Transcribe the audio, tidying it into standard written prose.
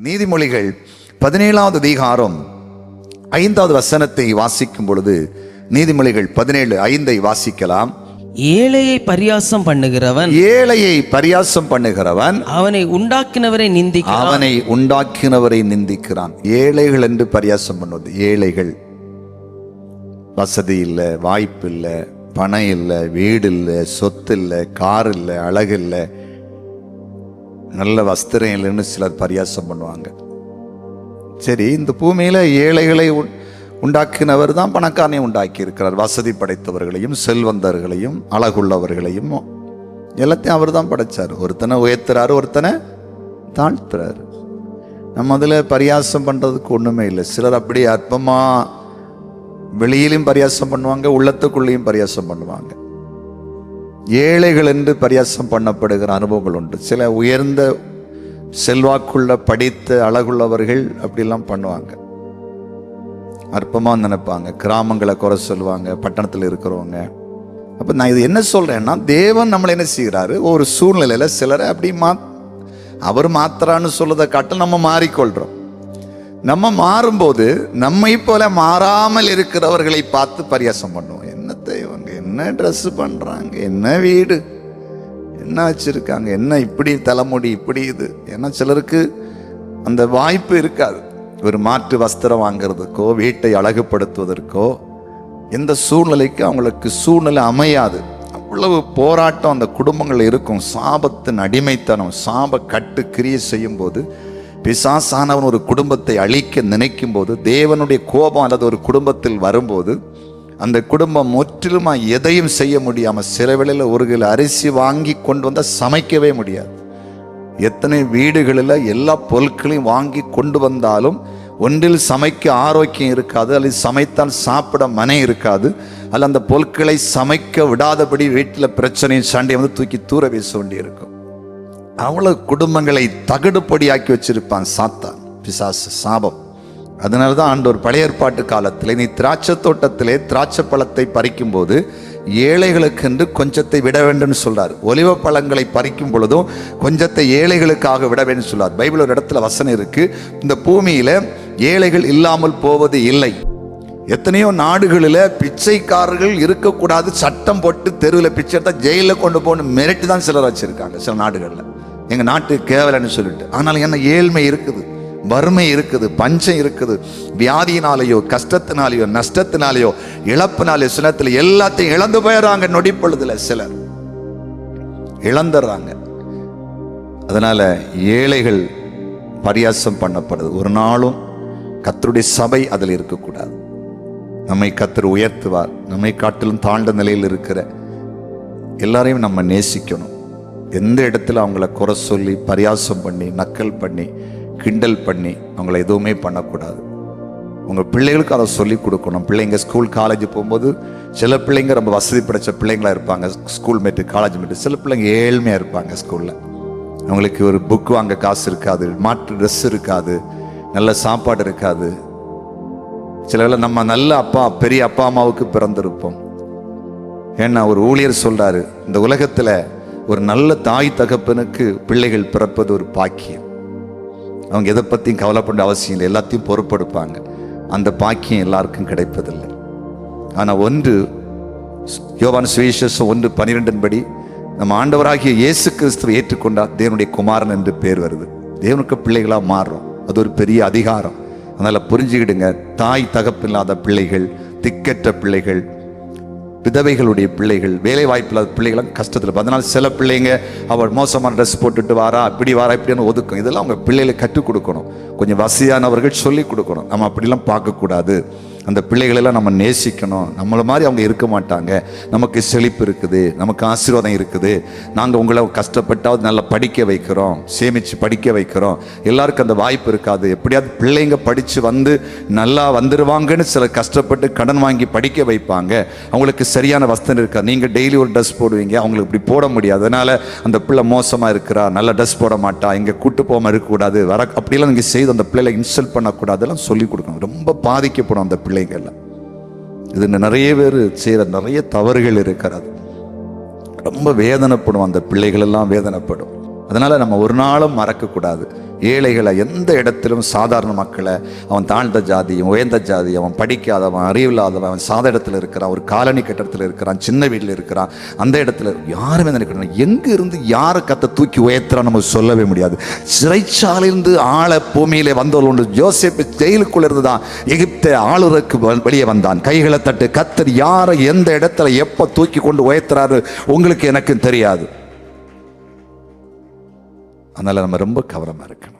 நீதிமொழிகள் 17வது அதிகாரம் 5வது வசனத்தை வாசிக்கும் பொழுது, நீதிமொழிகள் 17:5 வாசிக்கலாம். ஏழையை பரியாசம் பண்ணுகிறவன் அவனை உண்டாக்கினவரை நிந்திக்கிறான். ஏழைகள் என்று பரியாசம் பண்ணுவது. ஏழைகள் வசதி இல்லை, வாய்ப்பு இல்லை, பணம் இல்லை, வீடு இல்லை, சொத்து இல்லை, கார் இல்லை, அழகு இல்லை, நல்ல வஸ்திரம் இல்லைன்னு சிலர் பரியாசம் பண்ணுவாங்க. சரி, இந்த பூமியில ஏழைகளை உண்டாக்கினவர் தான் பணக்காரனை உண்டாக்கி இருக்கிறார். வசதி படைத்தவர்களையும் செல்வந்தர்களையும் அழகுள்ளவர்களையும் எல்லாத்தையும் அவர் தான் படைச்சார். ஒருத்தனை உயர்த்துறாரு, ஒருத்தனை தாழ்த்துறாரு. நம்ம அதில் பரியாசம் பண்றதுக்கு ஒண்ணுமே இல்லை. சிலர் அப்படி அற்பமா வெளியிலும் பரியாசம் பண்ணுவாங்க, உள்ளத்துக்குள்ளேயும் பரியாசம் பண்ணுவாங்க. ஏழைகள் என்று பரியாசம் பண்ணப்படுகிற அனுபவங்கள் உண்டு. சில உயர்ந்த செல்வாக்குள்ள படித்த அழகுள்ளவர்கள் அப்படிலாம் பண்ணுவாங்க, அற்பமா நினைப்பாங்க, கிராமங்களை குறை சொல்லுவாங்க, பட்டணத்தில் இருக்கிறவங்க. அப்ப நான் இது என்ன சொல்றேன்னா, தேவன் நம்மளை என்ன செய்கிறாரு, ஒரு சூழ்நிலையில சிலரை அப்படி அவர் மாத்திரான்னு சொல்றதை காட்ட நம்ம மாறிக்கொள்றோம். நம்ம மாறும்போது நம்மை போல மாறாமல் இருக்கிறவர்களை பார்த்து பரியாசம் பண்ணுவோம். என்னத்தை இவங்க என்ன ட்ரெஸ் பண்றாங்க, என்ன வீடு, என்ன வச்சிருக்காங்க, என்ன இப்படி தலைமுடி இப்படி இது. ஏன்னா சிலருக்கு அந்த வாய்ப்பு இருக்காது, ஒரு மாற்று வஸ்திரம் வாங்கிறதுக்கோ வீட்டை அழகுபடுத்துவதற்கோ. எந்த சூழ்நிலைக்கு அவங்களுக்கு சூழ்நிலை அமையாது. அவ்வளவு போராட்டம் அந்த குடும்பங்கள் இருக்கும். சாபத்தின் அடிமைத்தனம், சாப கட்டு கிரியை செய்யும் போது, பிசாசானவன் ஒரு குடும்பத்தை அழிக்க நினைக்கும் போது, தேவனுடைய கோபம் அல்லது ஒரு குடும்பத்தில் வரும்போது, அந்த குடும்பம் முற்றிலுமா எதையும் செய்ய முடியாம சில வேளையில் ஒரு கிலோ அரிசி வாங்கி கொண்டு வந்தா சமைக்கவே முடியாது. எத்தனை வீடுகளில் எல்லா பொருட்களையும் வாங்கி கொண்டு வந்தாலும் ஒன்றில் சமைக்க ஆரோக்கியம் இருக்காது, அல்லது சமைத்தால் சாப்பிட மனை இருக்காது, அல்ல அந்த பொருட்களை சமைக்க விடாதபடி வீட்டில் பிரச்சனை சண்டை தூக்கி தூர வீச வேண்டி இருக்கும். அவ்வளவு குடும்பங்களை தகடுபொடியாக்கி வச்சிருப்பான் சாத்தான், பிசாசு, சாபம். அதனாலதான் ஆண்டவர் பழைய ஏற்பாட்டு காலத்தில், நீ திராட்சை தோட்டத்திலே திராட்சை பழத்தை பறிக்கும் போது ஏழைகளுக்கு என்று கொஞ்சத்தை விட வேண்டும் சொல்றார். ஒலிவ பழங்களை பறிக்கும் பொழுதும் கொஞ்சத்தை ஏழைகளுக்காக விட வேண்டும் சொல்றார். பைபிள் ஒரு இடத்துல வசனம் இருக்கு, இந்த பூமியில ஏழைகள் இல்லாமல் போவது இல்லை. எத்தனையோ நாடுகளில் பிச்சைக்காரர்கள் இருக்கக்கூடாது சட்டம் போட்டு தெருவில் பிச்சை எடுத்தா ஜெயிலில் கொண்டு போகணும் மிரட்டி தான் சிலர் வச்சிருக்காங்க சில நாடுகளில். எங்க நாட்டுக்கு கேவலன்னு சொல்லிட்டு. ஆனால் என்ன, ஏழ்மை இருக்குது, வறுமை இருக்குது, பஞ்சம் இருக்குது, வியாதியினாலேயோ கஷ்டத்தினாலேயோ நஷ்டத்தினாலேயோ இழப்பினாலேயோ சிலத்தில் எல்லாத்தையும் இழந்து போயிடறாங்க. நொடி பொழுதுல சிலர் இழந்துடுறாங்க. அதனால ஏழைகள் பரியாசம் பண்ணப்படுது. ஒரு நாளும் கர்த்தருடைய சபை அதில் இருக்கக்கூடாது. நம்மை கர்த்தர் உயர்த்துவார். நம்மை காட்டிலும் தாழ்ந்த நிலையில் இருக்கிற எல்லாரையும் நம்ம நேசிக்கணும். எந்த இடத்துல அவங்கள குறை சொல்லி பரியாசம் பண்ணி நக்கல் பண்ணி கிண்டல் பண்ணி அவங்கள எதுவுமே பண்ணக்கூடாது. உங்கள் பிள்ளைகளுக்கு அதை சொல்லி கொடுக்கணும். பிள்ளைங்க ஸ்கூல் காலேஜ் போகும்போது சில பிள்ளைங்க ரொம்ப வசதி படைச்ச பிள்ளைங்களா இருப்பாங்க, ஸ்கூல் மேட்டு காலேஜ் மேட்டு. சில பிள்ளைங்க ஏழ்மையாக இருப்பாங்க. ஸ்கூலில் அவங்களுக்கு ஒரு புக் வாங்க காசு இருக்காது, மாற்று ட்ரெஸ் இருக்காது, நல்ல சாப்பாடு இருக்காது. சில வேளை நம்ம நல்ல பெரிய அப்பா அம்மாவுக்கு பிறந்திருப்போம். ஏன்னா ஒரு ஊழியர் சொல்றாரு, இந்த உலகத்தில் ஒரு நல்ல தாய் தகப்பனுக்கு பிள்ளைகள் பிறப்பது ஒரு பாக்கியம். அவங்க எதை பற்றியும் கவலைப்பட அவசியம் இல்லை, எல்லாத்தையும் பொறுப்பெடுப்பாங்க. அந்த பாக்கியம் எல்லாருக்கும் கிடைப்பதில்லை. ஆனால் ஒன்று, யோவான் சுவிசேஷம் 1:12 படி நம்ம ஆண்டவராகிய இயேசு கிறிஸ்துவை ஏற்றுக்கொண்டால் தேவனுடைய குமாரன் என்று பேர் வருது. தேவனுக்கு பிள்ளைகளாக மாறுறோம். அது ஒரு பெரிய அதிகாரம். அதனால் புரிஞ்சுக்கிடுங்க, தாய் தகப்பில்லாத பிள்ளைகள், திக்கற்ற பிள்ளைகள், விதவைகளுடைய பிள்ளைகள், வேலை வாய்ப்பில்லாத பிள்ளைகளும் கஷ்டத்தில். அதனால சில பிள்ளைங்க அவள் மோசமான ட்ரெஸ் போட்டுட்டு வாரா, இப்படி வாரா, இப்படின்னு ஒதுக்கும். இதெல்லாம் அவங்க பிள்ளைகளை கற்றுக் கொடுக்கணும். கொஞ்சம் வசதியானவர்கள் சொல்லி கொடுக்கணும். நம்ம அப்படிலாம் பார்க்கக்கூடாது. அந்த பிள்ளைகளெல்லாம் நம்ம நேசிக்கணும். நம்மளை மாதிரி அவங்க இருக்க மாட்டாங்க. நமக்கு செழிப்பு இருக்குது, நமக்கு ஆசீர்வாதம் இருக்குது. நாங்கள் உங்களை கஷ்டப்பட்டாவது நல்லா படிக்க வைக்கிறோம், சேமித்து படிக்க வைக்கிறோம். எல்லாருக்கும் அந்த வாய்ப்பு இருக்காது. எப்படியாவது பிள்ளைங்க படித்து வந்து நல்லா வந்துடுவாங்கன்னு சில கஷ்டப்பட்டு கடன் வாங்கி படிக்க வைப்பாங்க. அவங்களுக்கு சரியான வஸ்திரம் இருக்காது. நீங்கள் டெய்லி ஒரு ட்ரெஸ் போடுவீங்க, அவங்களுக்கு இப்படி போட முடியாது. அதனால அந்த பிள்ளை மோசமாக இருக்கிறா, நல்ல ட்ரெஸ் போட மாட்டா, இங்கே கூட்டு போகாமல் இருக்கக்கூடாது, அப்படிலாம் நீங்கள் செய்து அந்த பிள்ளைகளை இன்சல்ட் பண்ணக்கூடாது, எல்லாம் சொல்லிக் கொடுக்கணும். ரொம்ப பாதிக்கப்படும் அந்த பிள்ளைகள். இது நிறைய பேர் செய்யற நிறைய தவறுகள் இருக்கிறது. ரொம்ப வேதனைப்படும், அந்த பிள்ளைகள் எல்லாம் வேதனைப்படும். அதனால நம்ம ஒரு நாளும் மறக்க கூடாது. ஏழைகளை எந்த இடத்திலும், சாதாரண மக்களை, அவன் தாழ்ந்த ஜாதி, உயர்ந்த ஜாதி, அவன் படிக்காதவன், அறிவில்லாதவன், அவன் சாத இடத்துல இருக்கிறான், ஒரு காலனி கட்டடத்தில் இருக்கிறான், சின்ன வீட்டில் இருக்கிறான், அந்த இடத்துல யாருமே நினைக்கிறான். எங்க இருந்து யாரை கத்த தூக்கி உயர்த்துறான் நம்ம சொல்லவே முடியாது. சிறைச்சாலையிலிருந்து ஆள பூமியிலே வந்தவள் உண்டு. யோசேப்பு ஜெயிலுக்குள்ள இருந்து தான் எகிப்தை ஆளுறதுக்கு வெளியே வந்தான். கைகளை தட்டு, கத்தர் யாரை எந்த இடத்துல எப்ப தூக்கி கொண்டு உயர்த்துறாரு உங்களுக்கு எனக்கு தெரியாது. அதனால நம்ம ரொம்ப கவனமா இருக்கணும்.